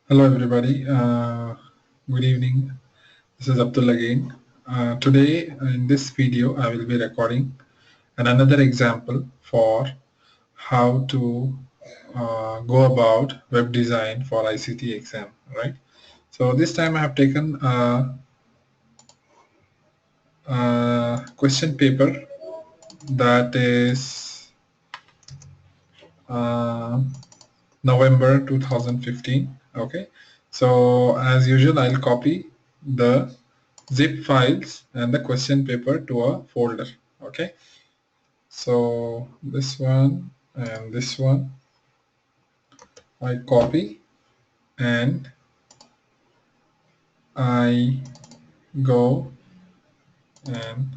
Hello everybody, good evening. This is Abdul again. Today in this video I will be recording another example for how to go about web design for ICT exam, right? So this time I have taken a question paper that is uh, November 2015. Okay, so as usual I'll copy the zip files and the question paper to a folder. Okay, so this one and this one I copy and I go and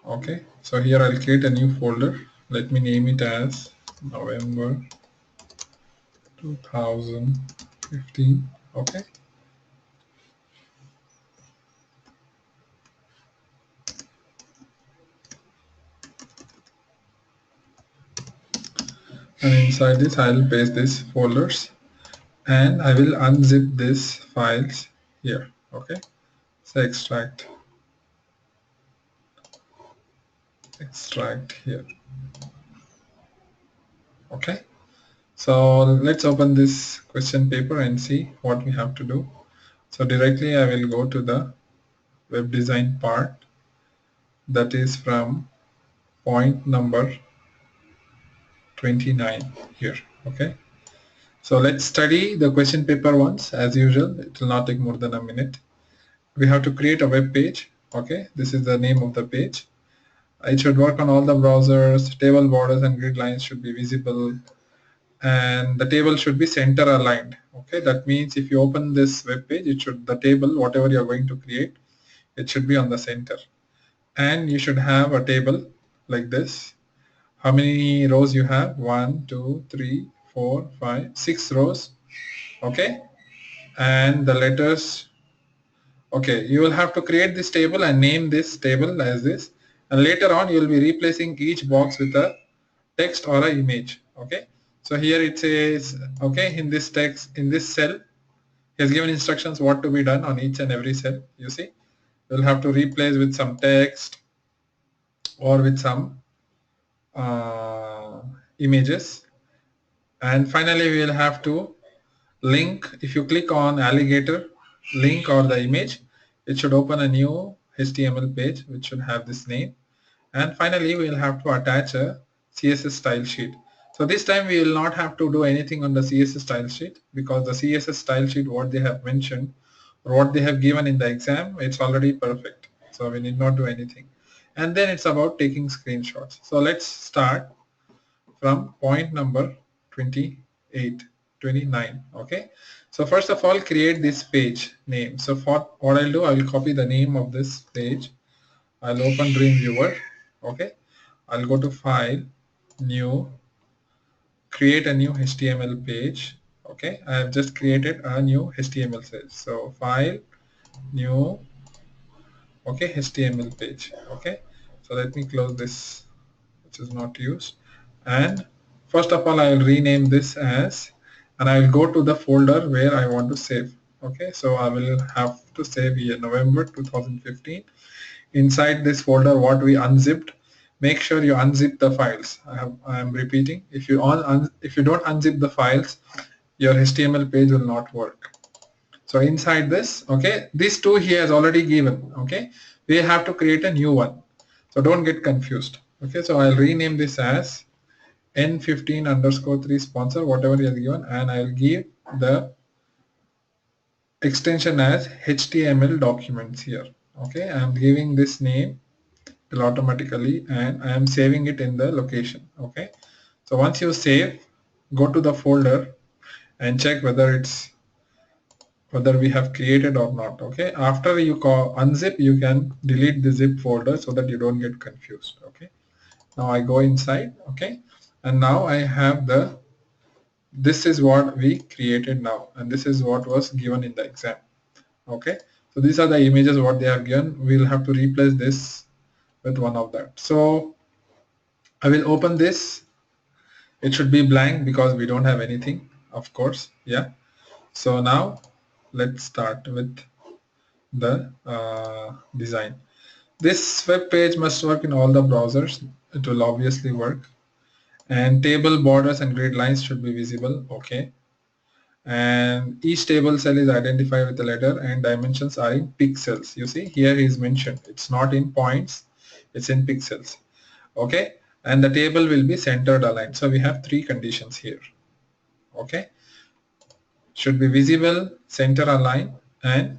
okay, so here I'll create a new folder. Let me name it as November 2015. Okay, and inside this I'll paste this folders and I will unzip this files here. Okay, so extract here. Okay, so let's open this question paper and see what we have to do. So directly I will go to the web design part, that is from point number 29 here. Okay, so let's study the question paper once. As usual, it will not take more than a minute. We have to create a web page. Okay, this is the name of the page. It should work on all the browsers. Table borders and grid lines should be visible, and the table should be center aligned. Okay, that means if you open this web page, it should, the table whatever you are going to create, it should be on the center, and you should have a table like this. How many rows you have? 1 2 3 4 5 6 rows. Okay, and the letters. Okay, you will have to create this table and name this table as this, and later on you will be replacing each box with a text or an image. Okay, so here it says, okay, in this text, in this cell, he has given instructions what to be done on each and every cell. You see, you'll have to replace with some text or with some images, and finally we will have to link. If you click on alligator link or the image, it should open a new HTML page which should have this name, and finally we will have to attach a CSS style sheet. So this time we will not have to do anything on the CSS style sheet, because the CSS style sheet what they have mentioned or what they have given in the exam, it's already perfect, so we need not do anything. And then it's about taking screenshots. So let's start from point number 28, 29. Okay, so first of all create this page name. So for what I'll do, I will copy the name of this page. I'll open Dreamweaver. Okay, I'll go to file, new, create a new HTML page. Okay, I have just created a new HTML page. So file, new, okay, HTML page. Okay, so let me close this which is not used, and first of all I will rename this as, and I will go to the folder where I want to save. Okay, so I will have to save here November 2015. Inside this folder what we unzipped, make sure you unzip the files. I am repeating, if you if you don't unzip the files, your HTML page will not work. So inside this, okay, these two he has already given. Okay, we have to create a new one, so don't get confused. Okay, so I'll rename this as N15 underscore 3 sponsor, whatever he has given, and I'll give the extension as HTML documents here. Okay, I'm giving this name, will automatically, and I am saving it in the location. Okay, so once you save, go to the folder and check whether we have created or not. Okay, after you unzip, you can delete the zip folder so that you don't get confused. Okay, now I go inside. Okay, and now I have the, this is what we created now, and this is what was given in the exam. Okay, so these are the images what they have given. We'll have to replace this with one of that. So I will open this. It should be blank because we don't have anything. of course. Yeah. So now let's start with the design. This web page must work in all the browsers. It will obviously work. And table borders and grid lines should be visible. Okay. And each table cell is identified with a letter and dimensions are in pixels. You see here is mentioned. It's not in points. It's in pixels. Okay. And the table will be centered aligned. So we have three conditions here. Okay. Should be visible, center aligned, and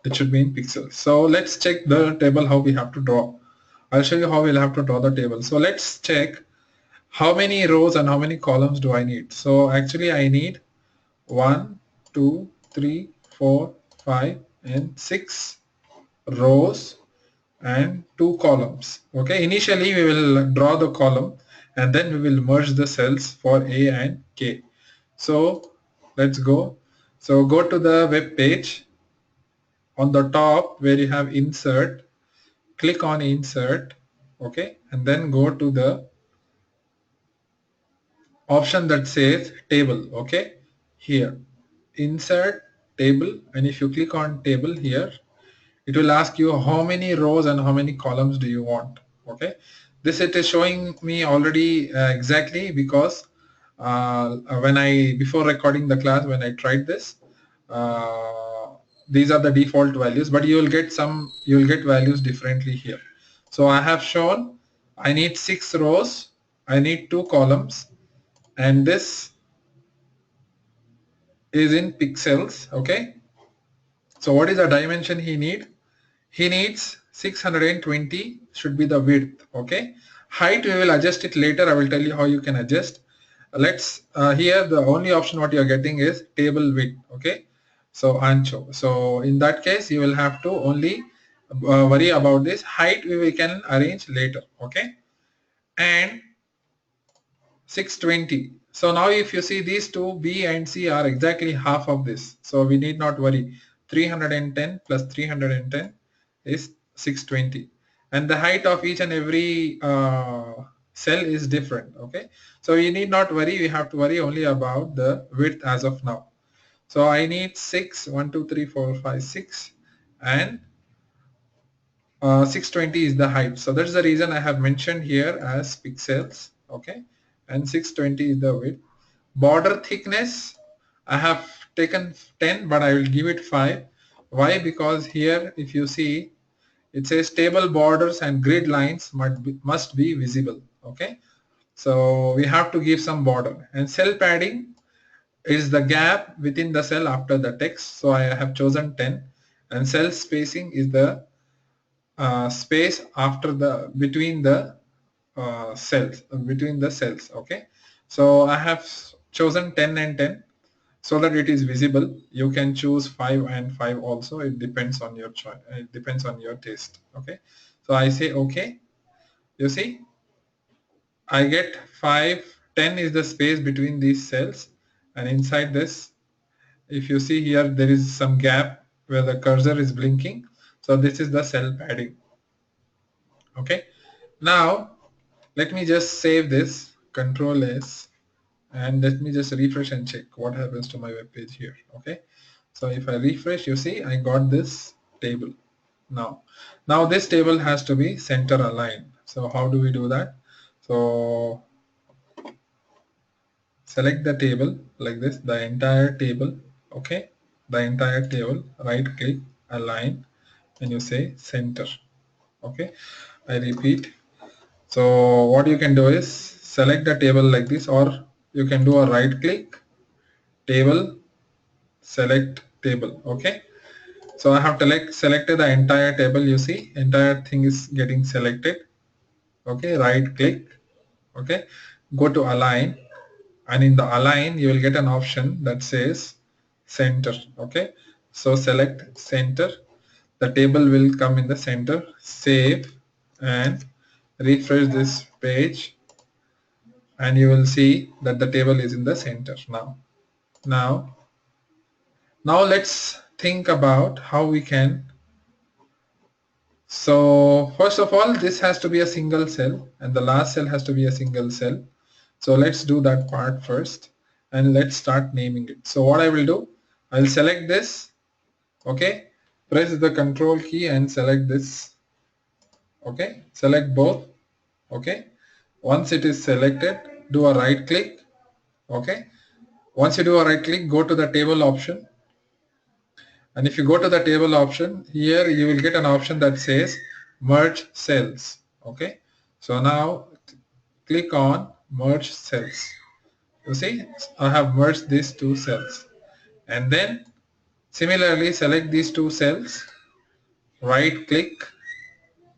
it should be in pixels. So let's check the table how we have to draw. I'll show you how we'll have to draw the table. So let's check how many rows and how many columns do I need. So actually I need 1, 2, 3, 4, 5 and 6 rows and 2 columns. Okay, initially we will draw the column and then we will merge the cells for A and K. So let's go. So go to the web page. On the top where you have insert, click on insert, okay, and then go to the option that says table. Okay, here insert table, and if you click on table here, it will ask you how many rows and how many columns do you want. Okay, this it is showing me already exactly because when I before recording the class, when I tried this, these are the default values, but you will get values differently here. So I have shown I need 6 rows, I need 2 columns, and this is in pixels. Okay, so what is the dimension he need? He needs 620 should be the width. Okay, height we will adjust it later. I will tell you how you can adjust. Let's here the only option what you are getting is table width. Okay, so ancho. So in that case you will have to only worry about this. Height we can arrange later. Okay, and 620. So now if you see these two, B and C are exactly half of this. So we need not worry. 310 plus 310 is 620. And the height of each and every cell is different. Okay. So you need not worry. We have to worry only about the width as of now. So I need 6, 1, 2, 3, 4, 5, 6 and 620 is the height. So that's the reason I have mentioned here as pixels. Okay, and 620 is the width. Border thickness I have taken 10, but I will give it 5. Why? Because here if you see it says table borders and grid lines must be visible. Okay, so we have to give some border. And cell padding is the gap within the cell after the text, so I have chosen 10. And cell spacing is the space after the between the cells. Okay, so I have chosen 10 and 10 so that it is visible. You can choose 5 and 5 also. It depends on your choice. It depends on your taste. Okay, so I say okay. You see I get 5. 10 is the space between these cells, and inside this if you see here there is some gap where the cursor is blinking, so this is the cell padding. Okay, now let me just save this, Control S, and let me just refresh and check what happens to my web page here. Okay, so if I refresh, you see I got this table. Now this table has to be center aligned. So how do we do that? So select the table like this, the entire table. Okay, the entire table, right click, align, and you say center. Okay, I repeat. So what you can do is select the table like this, or you can do a right click, table, select table. Okay, so I have selected the entire table. You see entire thing is getting selected. Okay, right click. Okay, go to align, and in the align you will get an option that says center. Okay, so select center. The table will come in the center. Save and refresh this page, and you will see that the table is in the center now now let's think about how we can. So first of all, this has to be a single cell and the last cell has to be a single cell. So let's do that part first, and let's start naming it. So what I will do, I'll select this, okay, press the control key and select this, okay, select both, okay. Once it is selected, do a right click, okay. Once you do a right click, go to the table option, and if you go to the table option, here you will get an option that says merge cells, okay. So now click on merge cells. You see, I have merged these two cells, and then similarly select these two cells, right click,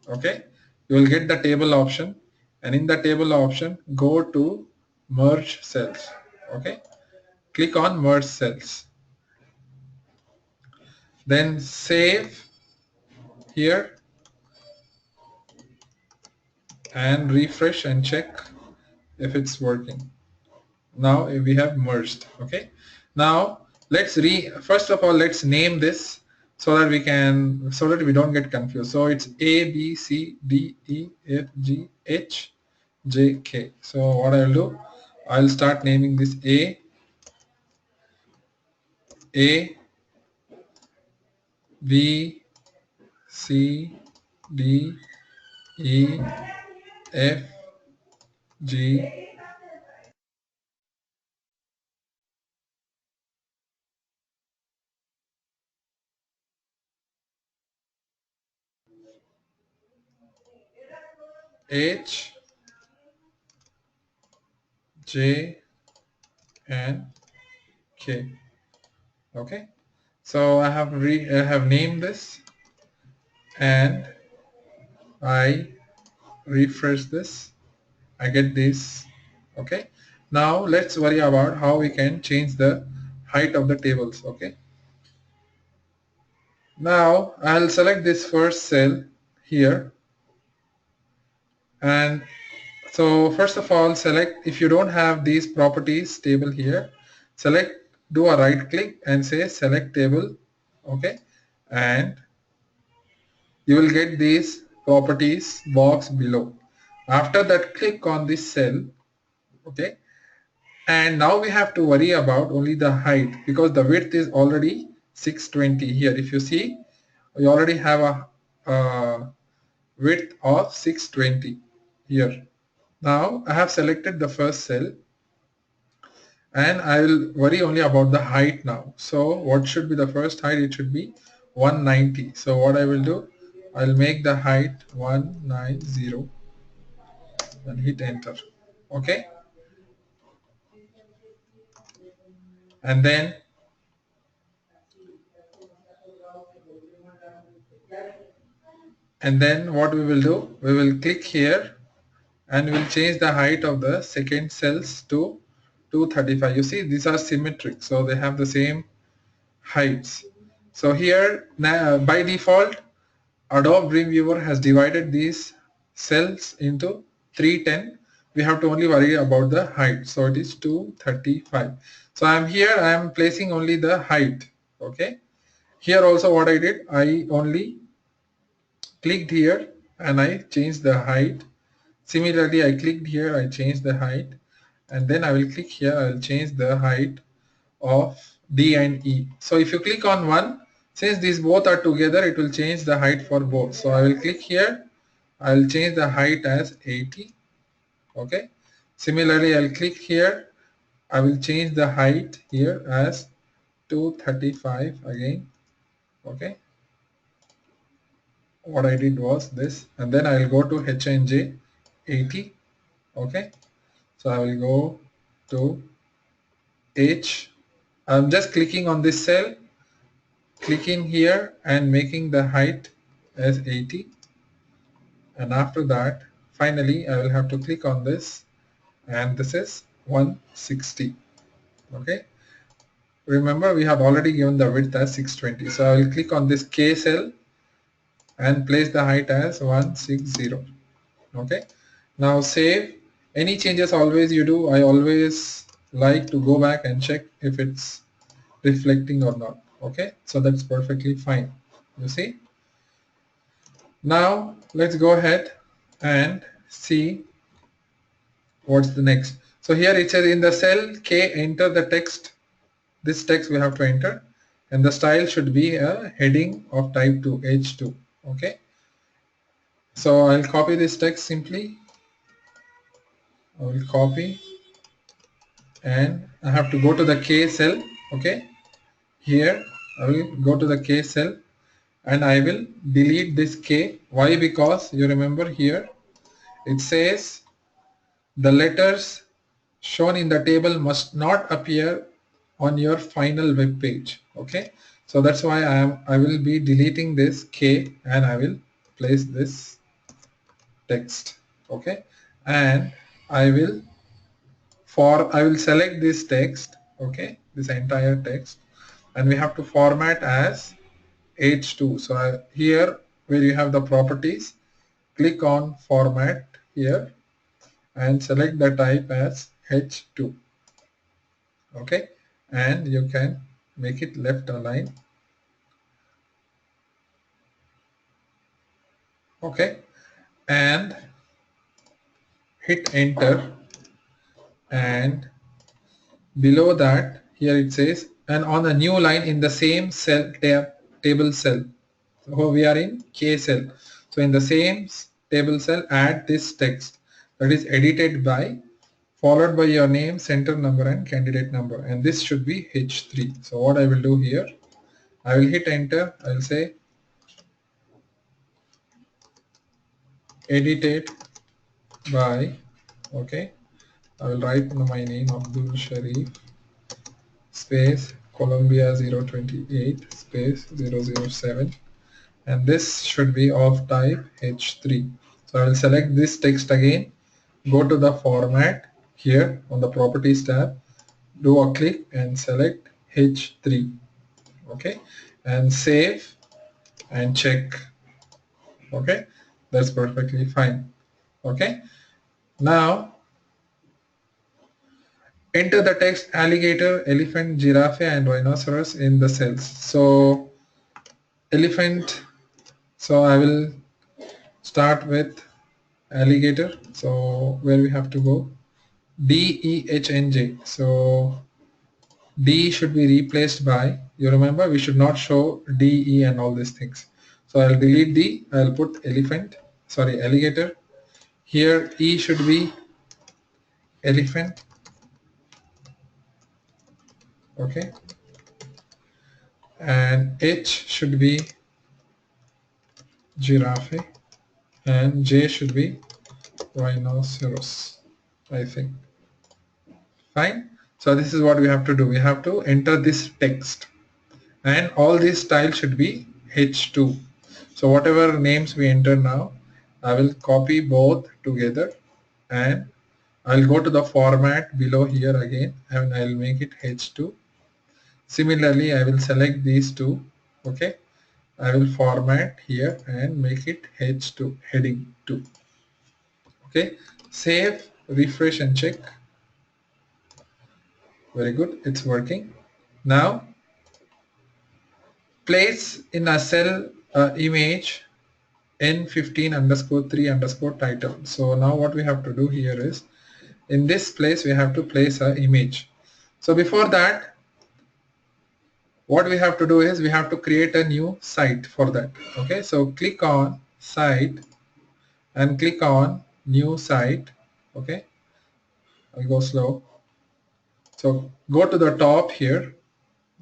okay. You will get the table option, and in the table option go to merge cells, okay. Click on merge cells, then save here and refresh and check if it's working. Now we have merged, okay. Now first of all let's name this so that we don't get confused. So it's A B C D E F G H J K. So what I'll do, I'll start naming this A B C D E F G H J and K, okay. So I have named this, and I refresh this, I get this, okay. Now let's worry about how we can change the height of the tables, okay. Now I'll select this first cell here, and so first of all select, if you don't have these properties table here, select, do a right click and say select table, okay, and you will get these properties box below. After that, click on this cell, okay, and now we have to worry about only the height because the width is already 620 here. If you see, we already have a width of 620 here. Now I have selected the first cell, and I will worry only about the height now. So what should be the first height? It should be 190. So what I will do, I'll make the height 190 and hit enter, okay. And then what we will do, we will click here and we'll change the height of the second cells to 235. You see, these are symmetric, so they have the same heights. So here by default Adobe Dreamweaver has divided these cells into 310. We have to only worry about the height, so it is 235. So I am placing only the height, okay. Here also what I did, I only clicked here and I changed the height. Similarly, I clicked here, I changed the height, and then I will click here, I will change the height of D and E. So if you click on one, since these both are together, it will change the height for both. So I will click here, I will change the height as 80, okay. Similarly, I'll click here, I will change the height here as 235 again, okay. What I did was this, and then I will go to HNJ 80, okay. So I will go to H. I'm just clicking on this cell, clicking here and making the height as 80, and after that finally I will have to click on this, and this is 160, okay. Remember, we have already given the width as 620, so I will click on this K cell and place the height as 160, okay. Now save. Any changes always you do, I always like to go back and check if it's reflecting or not, okay. So that's perfectly fine, you see. Now let's go ahead and see what's the next? So here it says in the cell K, enter the text. This text we have to enter, and the style should be a heading of type 2, H2. Okay. So I'll copy this text simply. I will copy, and I have to go to the K cell. Okay. Here I will go to the K cell, and I will delete this K. Why? Because you remember here it says the letters shown in the table must not appear on your final web page. Okay, so that's why I will be deleting this K, and I will place this text. Okay, and I will I will select this text. Okay, this entire text, and we have to format as H2. So here where you have the properties, click on format here and select the type as H2. Okay, and you can make it left align. Okay, and hit enter, and below that here it says, and on a new line in the same cell table cell. So we are in K cell. So in the same table cell, add this text, that is edited by, followed by your name, center number, and candidate number, and this should be H3. So what I will do here, I will hit enter. I will say edited by, okay, I will write my name, Abdul Sharif space Columbia 028 space 007, and this should be of type H3. So I will select this text again, go to the format here on the properties tab, do a click and select H3. Okay, and save and check. Okay, that's perfectly fine. Okay, now enter the text alligator, elephant, giraffe, and rhinoceros in the cells. So elephant, so I will start with alligator. So where we have to go, D, E, H, N, J. So D should be replaced by, you remember we should not show D, E and all these things. So I'll delete D, I'll put elephant, sorry, alligator. Here E should be elephant. Okay, and H should be giraffe, and J should be rhinoceros, I think. Fine. So this is what we have to do. We have to enter this text, and all these styles should be H2. So whatever names we enter now, I will copy both together, and I'll go to the format below here again, and I'll make it H2. Similarly, I will select these two. Okay, I will format here and make it H2, heading 2. Okay, save, refresh and check. Very good, it's working. Now place in a cell image N15 underscore 3 underscore title. So now what we have to do here is, in this place we have to place an image. So before that, what we have to do is we have to create a new site for that. Okay, so click on site and click on new site. Okay, I'll go slow. So go to the top here.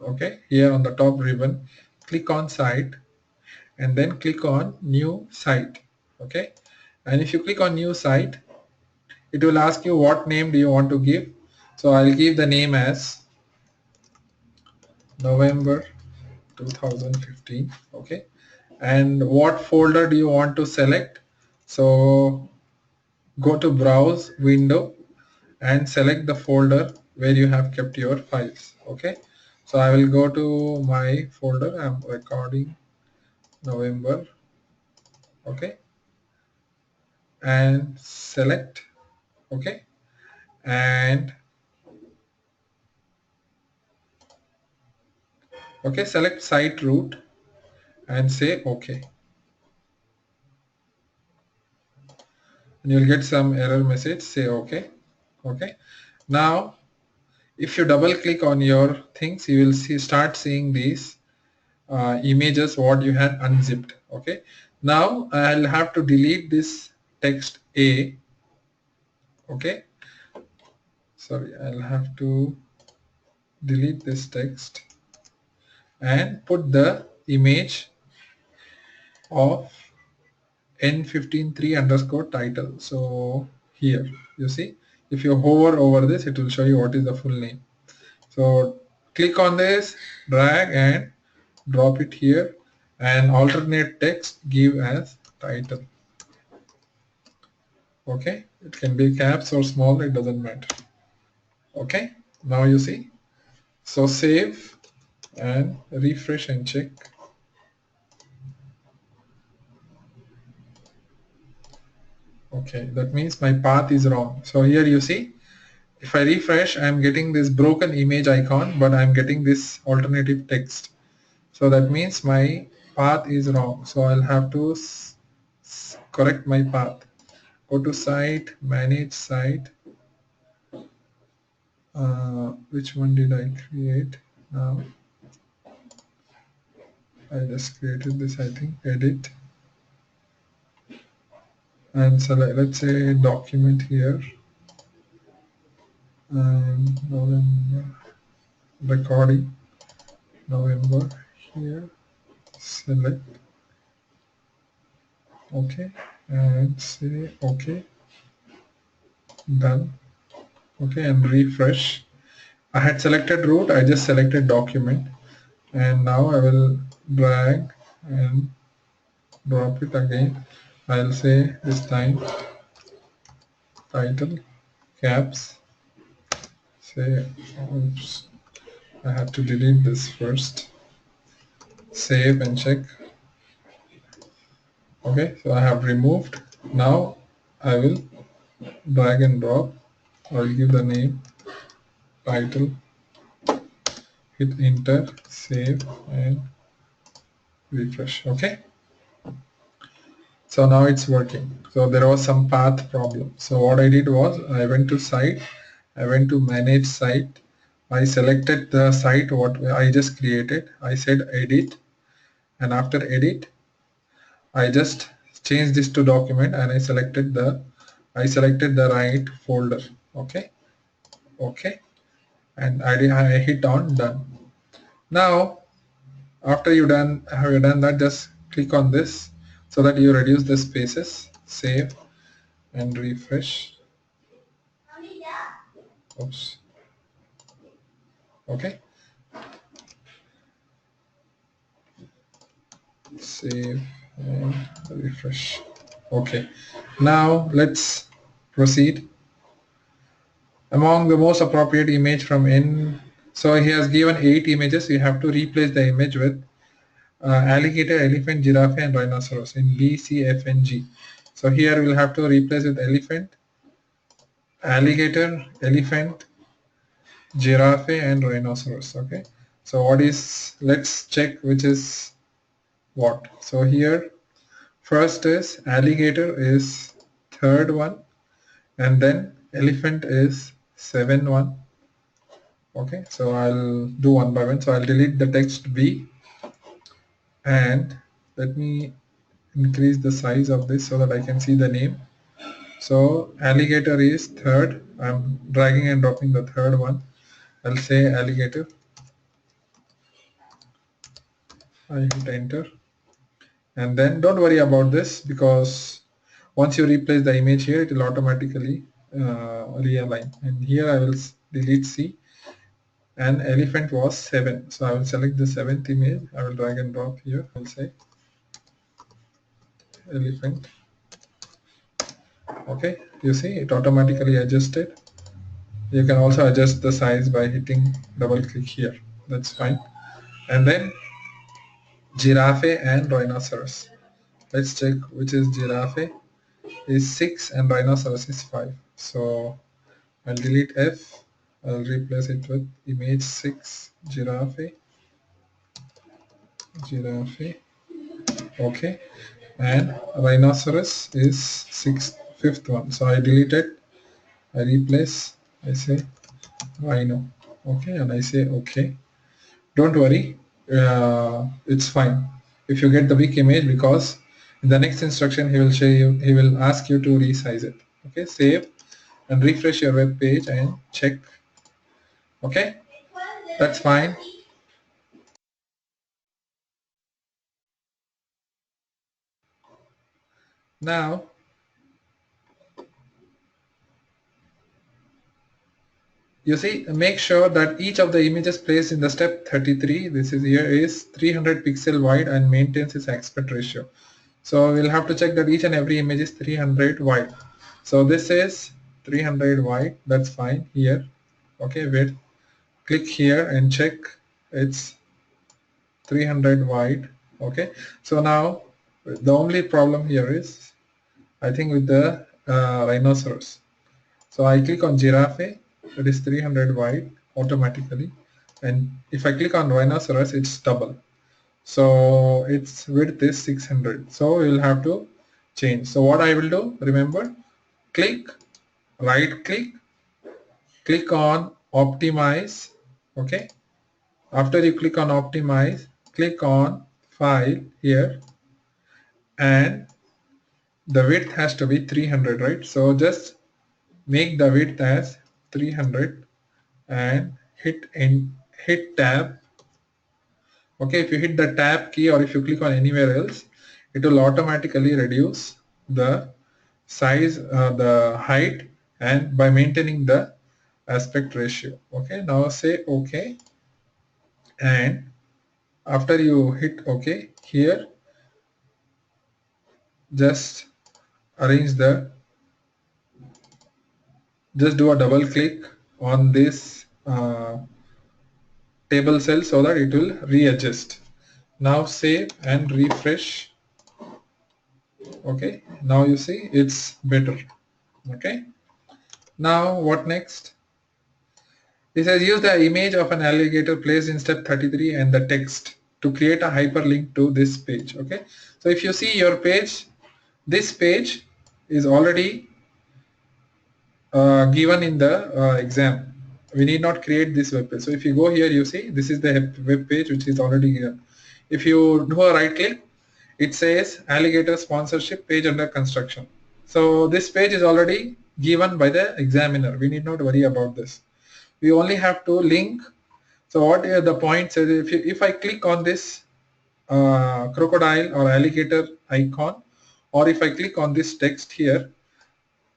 Okay, here on the top ribbon, click on site and then click on new site. Okay, and if you click on new site, it will ask you what name do you want to give. So I'll give the name as November 2015. Okay, and what folder do you want to select? So go to browse window and select the folder where you have kept your files. Okay, so I will go to my folder. I'm recording November. Okay, and select. Okay, and okay, select site root and say okay, and you'll get some error message. Say okay. Okay. Now if you double click on your things, you will start seeing these images what you had unzipped. Okay. Now I'll have to delete this text A. Okay. Sorry, I'll have to delete this text and put the image of n153 underscore title. So here you see, if you hover over this, it will show you what is the full name. So click on this, drag and drop it here, and alternate text give as title. Okay, it can be caps or small, it doesn't matter. Okay, now you see. So save and refresh and check. Okay, that means my path is wrong. So here you see, if I refresh, I am getting this broken image icon, but I am getting this alternative text. So that means my path is wrong. So I'll have to correct my path. Go to site, manage site. Which one did I create? Now I just created this, I think. Edit and select, let's say, document here, and November, recording November here, select, okay, and say okay, done. Okay, and refresh. I had selected root, I just selected document, and now I will drag and drop it again. I'll say this time title, caps, say, oops, I have to delete this first, save and check. Okay, so I have removed. Now I will drag and drop. I will give the name, title, hit enter, save and refresh. Okay, so now it's working. So there was some path problem. So what I did was I went to site, I went to manage site, I selected the site what I just created, I said edit, and after edit I just changed this to document and I selected the right folder. Okay, okay, and I hit on done. Now after you have you done that, just click on this so that you reduce the spaces, save and refresh. Oops. Okay, save and refresh. Okay, now let's proceed. Among the most appropriate image from N, so he has given 8 images. You have to replace the image with alligator, elephant, giraffe and rhinoceros in B, C, F and G. So here we'll have to replace with elephant, alligator, elephant, giraffe and rhinoceros. Okay, so what is, let's check which is what. So here first is alligator is third one, and then elephant is 7th one. Okay, so I'll do one by one. So I'll delete the text B and let me increase the size of this so that I can see the name. So alligator is third. I'm dragging and dropping the third one. I'll say alligator. I hit enter. And then don't worry about this, because once you replace the image here, it will automatically realign. And here I will delete C, and elephant was 7. So I will select the 7th image. I will drag and drop here. I'll say elephant. Okay, you see it automatically adjusted. You can also adjust the size by hitting double click here. That's fine. And then giraffe and rhinoceros. Let's check which is giraffe is 6 and rhinoceros is 5. So I'll delete F. I'll replace it with image 6 giraffe. Giraffe. Okay. And rhinoceros is 5th one. So I delete it. I replace I say Rhino. Okay, and I say okay. Don't worry, it's fine if you get the big image, because in the next instruction he will ask you to resize it. Okay, save and refresh your web page and check. Okay, that's fine. Now you see, make sure that each of the images placed in the step 33, this is here, is 300 pixel wide and maintains its aspect ratio. So we'll have to check that each and every image is 300 wide. So this is 300 wide, that's fine here. Okay, wait, click here and check, it's 300 wide. Okay, so now the only problem here is, I think, with the rhinoceros. So I click on giraffe, that is 300 wide automatically, and if I click on rhinoceros, it's double. So its width is 600. So we'll have to change. So what I will do, remember, click, right click on optimize. Okay. After you click on optimize, click on file here, and the width has to be 300, right? So just make the width as 300 and hit tab. Okay, if you hit the tab key or if you click on anywhere else, it will automatically reduce the size, the height, and by maintaining the aspect ratio. Okay, now say okay, and after you hit okay here, just arrange the, just do a double click on this table cell so that it will readjust. Now save and refresh. Okay, now you see it's better. Okay, now what next? This says use the image of an alligator placed in step 33 and the text to create a hyperlink to this page. Okay, so if you see your page, this page is already given in the exam. We need not create this web page. So if you go here, you see this is the web page which is already given. If you do a right click, it says alligator sponsorship page under construction. So this page is already given by the examiner. We need not worry about this. We only have to link. So what are the points? If I click on this crocodile or alligator icon, or if I click on this text here,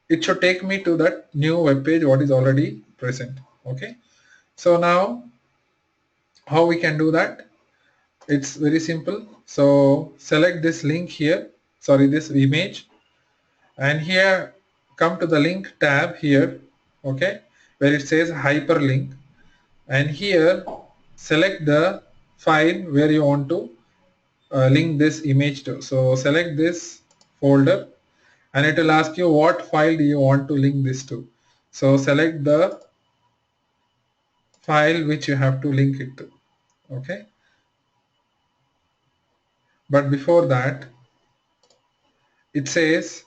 it should take me to that new web page what is already present. Okay, so now how we can do that? It's very simple. So select this link here, sorry, this image, and here come to the link tab here. Okay, where it says hyperlink, and here select the file where you want to link this image to. So select this folder, and it will ask you what file do you want to link this to. So select the file which you have to link it to. Okay, but before that, it says,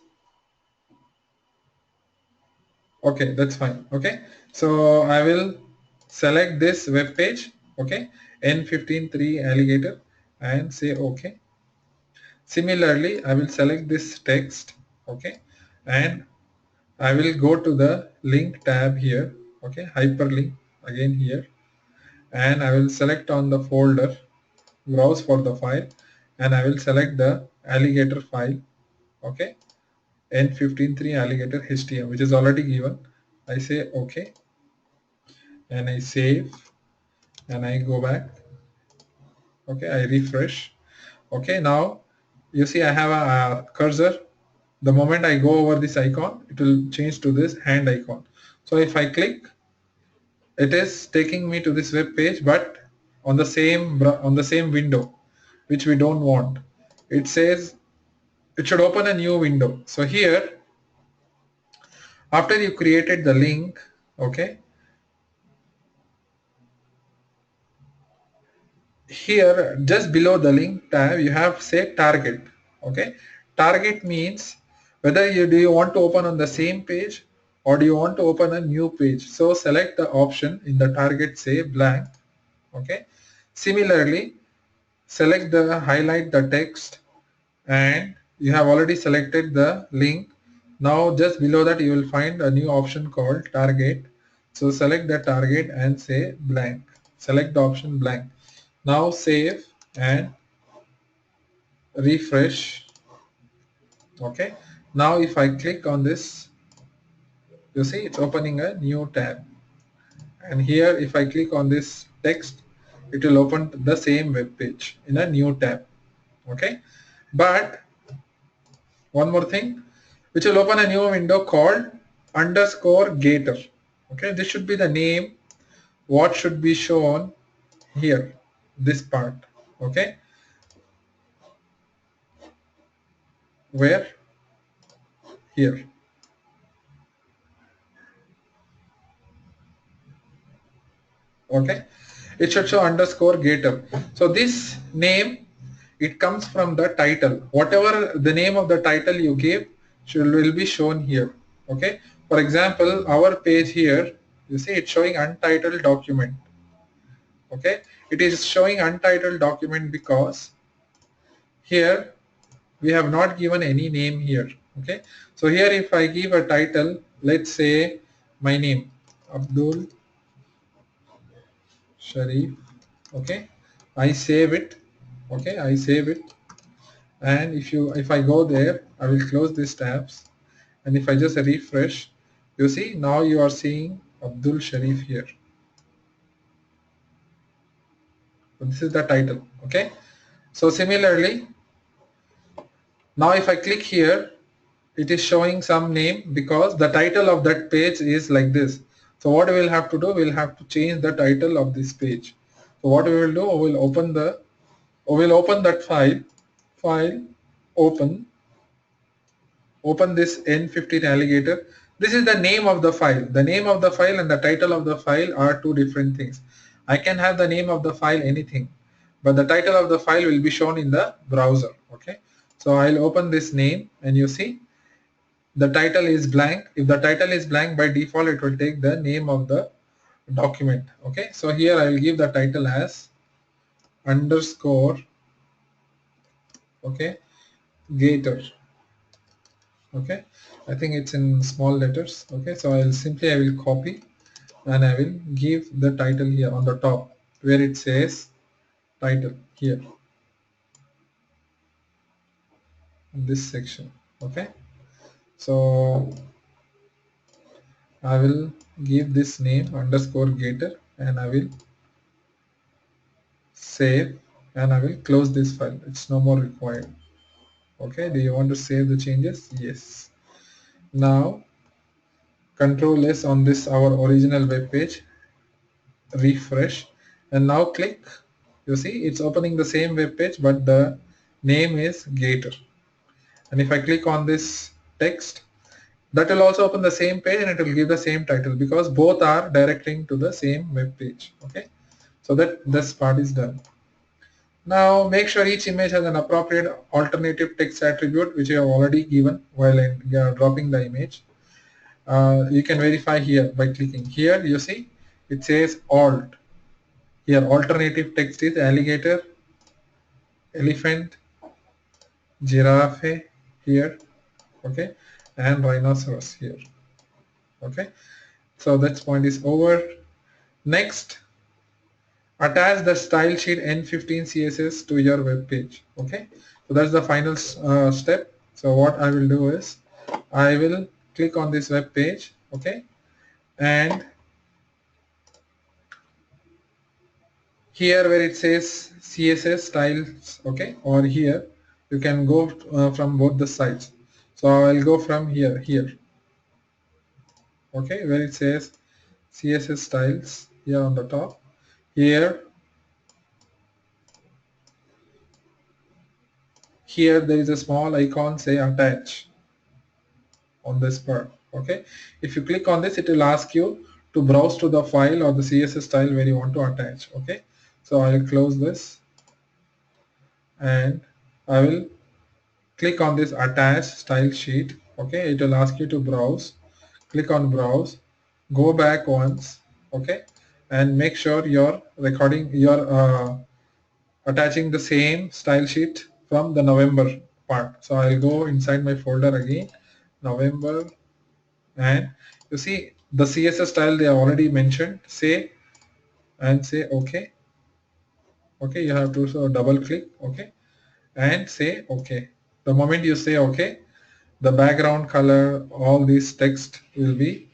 okay, that's fine. Okay, so I will select this web page. Okay, N153 alligator, and say okay. Similarly, I will select this text. Okay, and I will go to the link tab here. Okay, hyperlink again here, and I will select on the folder, browse for the file, and I will select the alligator file. Okay, N153 alligator HTML, which is already given. I say okay, and I save, and I go back. Okay, I refresh. Okay, now you see I have a cursor. The moment I go over this icon, it will change to this hand icon. So if I click, it is taking me to this web page, but on the same window, which we don't want. It says it should open a new window. So here, after you created the link, okay, here just below the link tab you have say target. Okay, target means whether you want to open on the same page or do you want to open a new page? So select the option in the target, say blank. Okay. Similarly, select the highlight the text, and you have already selected the link. Now just below that you will find a new option called target. So select the target and say blank. Select the option blank. Now save and refresh. Okay. Now if I click on this, you see it's opening a new tab. And here if I click on this text, it will open the same web page in a new tab. Okay. But one more thing, which will open a new window called underscore gator. Okay, this should be the name what should be shown here, this part. Okay, where? Here. Okay, it should show underscore gator. So this name, it comes from the title. Whatever the name of the title you give will be shown here. Okay, for example, our page here, you see it's showing untitled document. Okay, it is showing untitled document because here we have not given any name here. Okay, so here if I give a title, let's say my name, Abdul Sharif. Okay, I save it. Okay, I save it, and if I go there, I will close these tabs, and if I just refresh, you see now you are seeing Abdul Sharif here. So this is the title. Okay, so similarly, now if I click here, it is showing some name because the title of that page is like this. So what we will have to do, we will have to change the title of this page. So what we will do, we will open that file, open this N15 alligator. This is the name of the file. The name of the file and the title of the file are two different things. I can have the name of the file anything, but the title of the file will be shown in the browser. Okay, so I'll open this name, and you see the title is blank. If the title is blank, by default it will take the name of the document. Okay, so here I will give the title as underscore, okay, gator. Okay, I think it's in small letters. Okay, so I will copy, and I will give the title here on the top where it says title here in this section. Okay, so I will give this name underscore gator, and I will save, and I will close this file. It's no more required. Okay, do you want to save the changes? Yes. Now Control S on this our original web page, refresh, and now click. You see it's opening the same web page, but the name is Gator. And if I click on this text, that will also open the same page, and it will give the same title because both are directing to the same web page. Okay, so that this part is done. Now make sure each image has an appropriate alternative text attribute which you have already given while dropping the image. You can verify here by clicking here. You see it says alt. Here alternative text is alligator, elephant, giraffe here, okay, and rhinoceros here. Okay, so that point is over. Next, attach the style sheet N15 CSS to your web page. Okay, so that's the final step. So what I will do is I will click on this web page. Okay, and here where it says CSS styles, okay, or here you can go from both the sides. So I'll go from here, okay, where it says CSS styles here on the top. Here there is a small icon say attach on this part. Okay, if you click on this, it will ask you to browse to the file or the CSS style where you want to attach. Okay, so I'll close this, and I will click on this attach style sheet. Okay, it will ask you to browse. click on browse, go back once, okay, and make sure you're attaching the same style sheet from the November part. So I'll go inside my folder again, November, and you see the CSS style they already mentioned. Say and say okay. Okay, you have to double click, okay, and say okay. The moment you say okay, the background color, all this text will be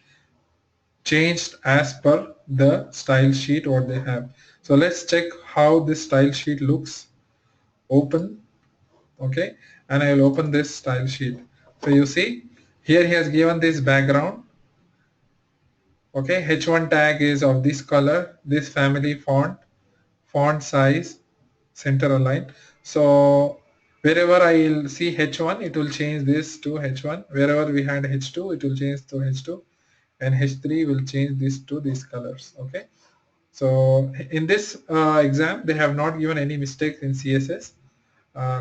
changed as per the style sheet what they have. So let's check how this style sheet looks. Open, okay, and I will open this style sheet. So you see here he has given this background, okay, h1 tag is of this color, this family font size, center align. So wherever I will see h1, it will change this to h1. Wherever we had h2, it will change to h2, and h3 will change this to these colors, okay. So in this exam they have not given any mistakes in CSS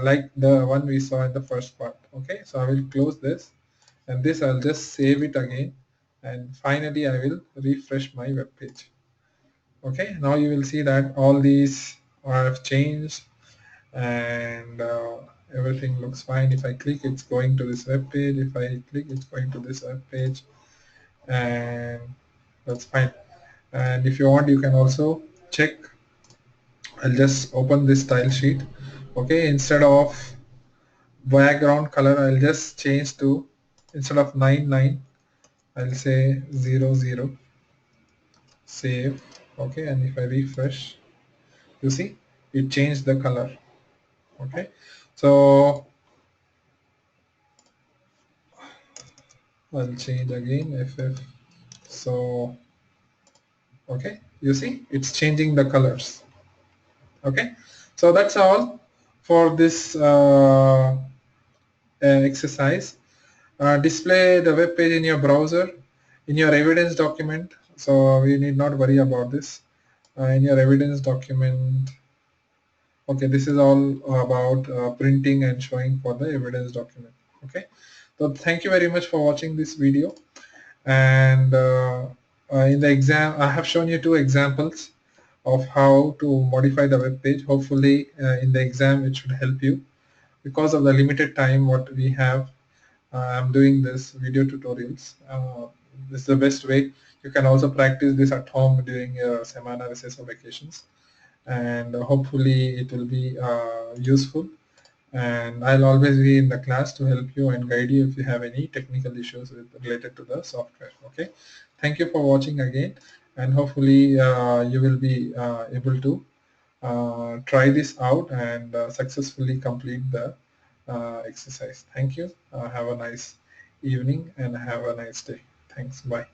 like the one we saw in the first part, okay. So I will close this, and this I'll just save it again, and finally I will refresh my web page. Okay, now you will see that all these have changed, and everything looks fine. If I click, it's going to this web page. If I click, it's going to this web page, and that's fine. And if you want, you can also check. I'll just open this style sheet. Okay, instead of background color, I'll just change to, instead of 99, I'll say 00. Save. Okay, and if I refresh, you see it changed the color. Okay, so I'll change again FF. So okay, you see it's changing the colors. Okay, so that's all for this exercise. Display the web page in your browser, in your evidence document. So we need not worry about this. In your evidence document, okay, this is all about printing and showing for the evidence document. Okay, so thank you very much for watching this video. And in the exam, I have shown you two examples of how to modify the web page. Hopefully in the exam it should help you. Because of the limited time what we have, I'm doing this video tutorials. This is the best way. You can also practice this at home during your seminar, recess, or vacations, and hopefully it will be useful. And I'll always be in the class to help you and guide you if you have any technical issues related to the software. Okay, thank you for watching again, and hopefully you will be able to try this out and successfully complete the exercise. Thank you. Have a nice evening and have a nice day. Thanks. Bye.